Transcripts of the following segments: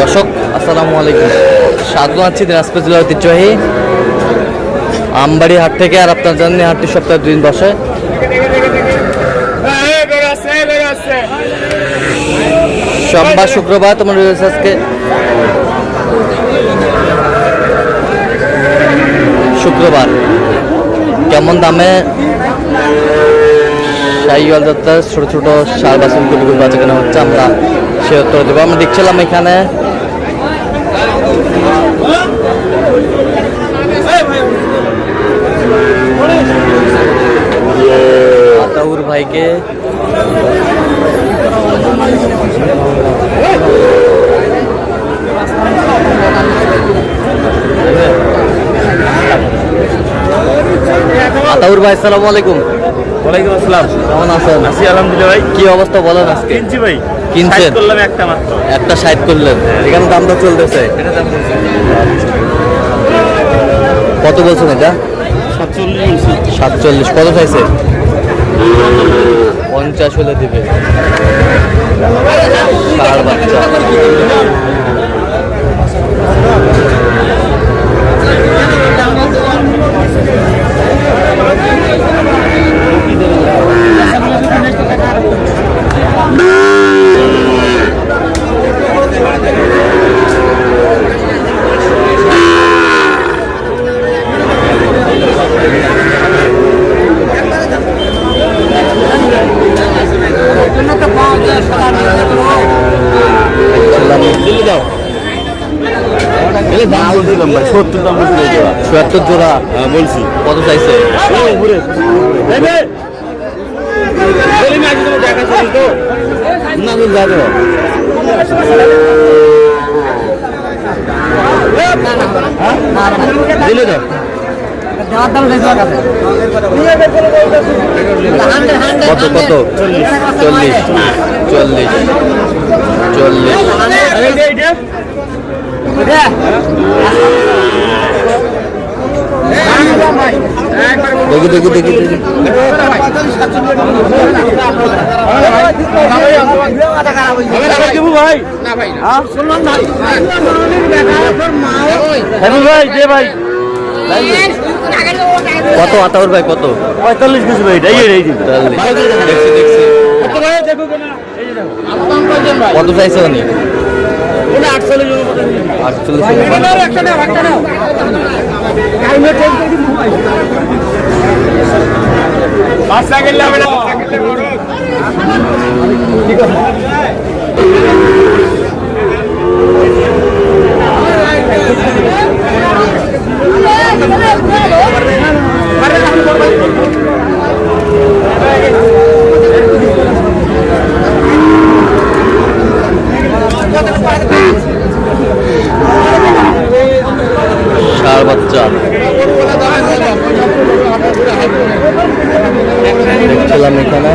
দর্শক আসসালামু আলাইকুম, স্বাগত আছি দিনাজপুর জেলার ঐতিহ্যবাহী আমবাড়ি হাট থেকে। আর আপনার জানেন হাটটি সপ্তাহে 2 দিন বসে। সোমবার শুক্রবার তোমার রয়েছে আজকে শুক্রবার। কেমন দামে শাহিওয়াল যাত্রার ছোট ছোট সার বাসন কুটিগুলো বাচ্চা কেনা হচ্ছে আমরা সে উত্তর দেবো। আমরা দেখছিলাম এখানে আতাউর ভাইকে আতাউর ভাই আসসালামু আলাইকুম। ওয়ালাইকুম আসসালাম। কেমন আছেন? আছি আলহামদুলিল্লাহ ভাই। কি অবস্থা বলেন আজকে? কিনছি ভাই। কিনছেন? করলাম একটা মাত্র। একটা 60 করলেন, এখানে দাম দর চলতেছে। এটা দাম বলছি কত বলছেন এটা? 47। কত চাইছে? 50 হলে দিবে। ষাঁড় বাচ্চা ভাই। 70 দাম বলছি। ৭৪ জোড়া বলছি। কত চাইছে? দিলে তো কত কত? 40 40 দেখি দেখি দেখি দেখি কত আতাউর ভাই? কত? 45 কিছু ভাই। দেখছি দেখছি। কত চাইছে উনি? 48 ষাঁড় বাচ্চা দেখছিলাম এখানে।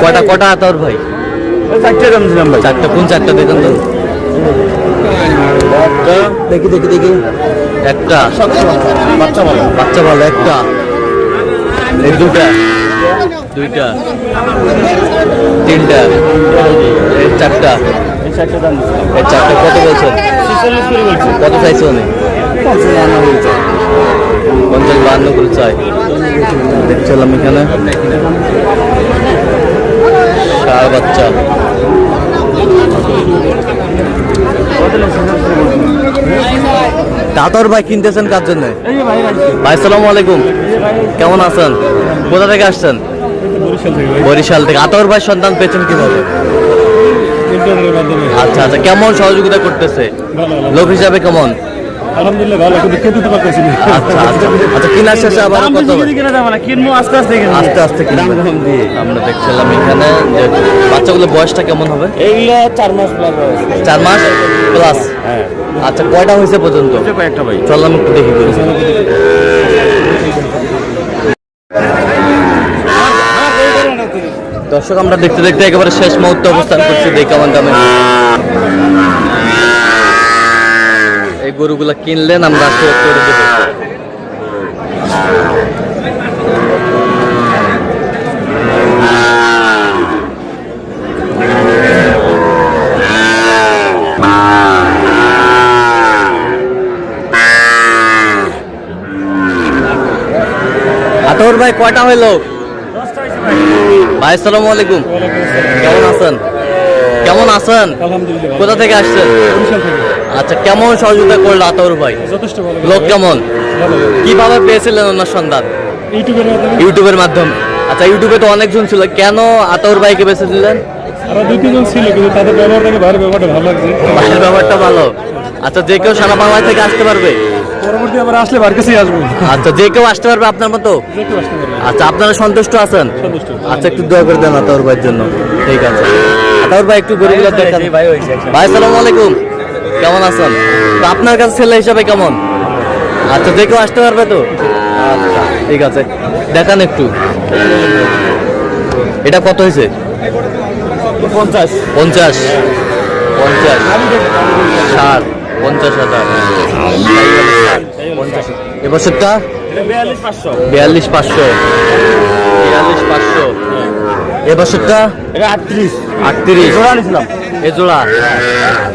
কটা কটা আতাউর ভাই? 4টা দাম দিলাম ভাই। 4টা। কোন 4টা দেখেন তো? দেখি দেখি দেখি। একটা বাচ্চা ভালো। বাচ্চা ভালো একটা। এই দুটা দুইটা 3টা এই 4টা। এই 4টা দাম দিছি। এই 4টা কত বলছেন? 46 করে বলছি। কত চাইছে উনি? 50-52 করে চাই। দেখছিলাম এখানে ষাঁড় বাচ্চা। আতাউর ভাই কিনতেছেন কার জন্য? ভাই আসসালামু আলাইকুম, কেমন আছেন? কোথা থেকে আসছেন? বরিশাল থেকে। আতাউর ভাই সন্তান পেয়েছেন কিভাবে? আচ্ছা আচ্ছা। কেমন সহযোগিতা করতেছে? লোক হিসাবে কেমন? আলহামদুলিল্লাহ ভালো। কিন্তু খেতে তো পারতেছি না। আচ্ছা আচ্ছা আচ্ছা। কিনার শেষে আবার কত হবে? কিনা যাবে না, কিনবো আস্তে আস্তে আস্তে আস্তে কিনবো। আমরা দেখছিলাম এখানে যে বাচ্চাগুলোর বয়সটা কেমন হবে? এইগুলো 4 মাস প্লাস বয়স। 4 মাস প্লাস। হ্যাঁ। আচ্ছা, কয়টা হয়েছে পর্যন্ত? কয়েকটা ভাই। চললাম একটু দেখি। দর্শক আমরা দেখতে দেখতে একেবারে শেষ মুহূর্তে অবস্থান করছি, দেখি কেমন দামে এই গরুগুলা কিনলেন আমরা আসলে করে দেবো। আতর ভাই কয়টা হইলো? ভাই আসসালামু আলাইকুম, কেমন আছেন? কেমন আছেন? আলহামদুলিল্লাহ। কোথা থেকে আসছেন? আচ্ছা, কেমন সহযোগিতা করলো আতর ভাই? যথেষ্ট ভালো। লোক কেমন? কিভাবে পেয়েছিলেন ওনার সন্ধান? ইউটিউবের মাধ্যমে। আচ্ছা, ইউটিউবে তো অনেকজন ছিল, কেন আতর ভাইকে বেছে দিলেন? আরো 2-3 জন ছিল, কিন্তু তাদের ব্যবহার থেকে ভালো, ব্যবহারটা ভালো লাগছে। ভাইয়ের ব্যাপারটা ভালো। আচ্ছা, যে কেউ সারা বাংলা থেকে আসতে পারবে? পরবর্তী আবার আসলে বার কাছেই আসবো। আচ্ছা, যে কেউ আসতে পারবে আপনার মতো? যে কেউ আসতে পারবে। আচ্ছা, আপনারা সন্তুষ্ট আছেন? সন্তুষ্ট। আচ্ছা, একটু দোয়া করে দেন আতর ভাইয়ের জন্য। ঠিক আছে আতর ভাই, একটু গরুগুলো দেখান। ভাই আসসালামু আলাইকুম, কেমন আছেন? তো আপনার কাছে ছেলে হিসাবে কেমন? আচ্ছা, যে কেউ আসতে পারবে তো? আচ্ছা, ঠিক আছে, দেখান একটু। এটা কত হয়েছে? 50 50 50 60 50,000। এবছরটা 42,500। 42,500 42,500। এবছরটা এটা 38। 38 জোড়া নিছিলাম।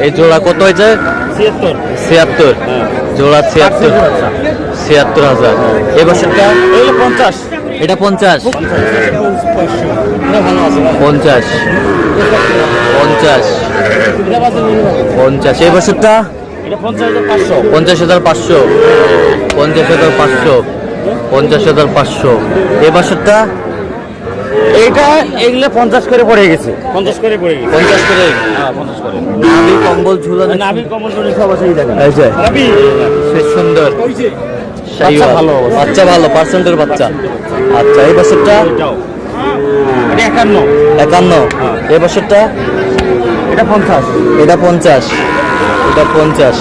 এই জোড়া কত হয়েছে? 76। 76 জোড়া 76,000। এবছরটা এই 50। এটা 50 এটা ভালো আছে। 50 50 50। এই বছরটা এটা 50,500। 50,500 50,500 50,500। এই বছরটা এইটা এগুলো 50 করে পড়ে গেছে। 50 করে পড়ে গেছে। 50 করে। হ্যাঁ 50 করে। নাভি কম্বল ঝুলা নাভি কমল করে সব আছে, এই দেখেন। এই যে নাভি সে সুন্দর বাচ্চা ভালো। বাচ্চা ভালো, পার্সেন্টের বাচ্চা। আচ্ছা, এই বছরটা এটাও। এটা 51। 51। এই বছরটা এটা 50। এটা 50 এটা 50।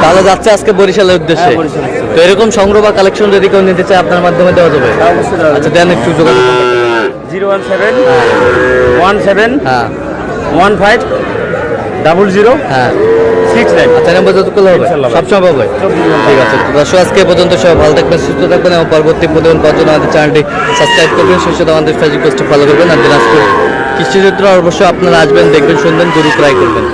তাহলে যাচ্ছে আজকে বরিশালের উদ্দেশ্যে। হ্যাঁ, বরিশালের উদ্দেশ্যে। তো এরকম সংগ্রহ বা কালেকশন যদি কেউ নিতে চায় আপনার মাধ্যমে দেওয়া যাবে? হ্যাঁ, অবশ্যই দেওয়া যাবে। আচ্ছা, দেন একটু যোগাযোগ করুন। 017 17 হ্যাঁ 15 00 হ্যাঁ 69। আচ্ছা, নাম্বার যত করলে হবে, ইনশাআল্লাহ। সবসময় পাবে। ঠিক আছে, তো দর্শক আজকে এ পর্যন্ত সবাই ভালো থাকবেন, সুস্থ থাকবেন এবং পরবর্তী প্রতিদিন পাওয়ার জন্য আমাদের চ্যানেলটি সাবস্ক্রাইব করবেন, সেই সাথে আমাদের ফেসবুক পেজটি ফলো করবেন। আর দিনাজপুর কৃষি চিত্র অবশ্যই আপনারা আসবেন, দেখবেন, শুনবেন, গরু ক্রয় করবেন।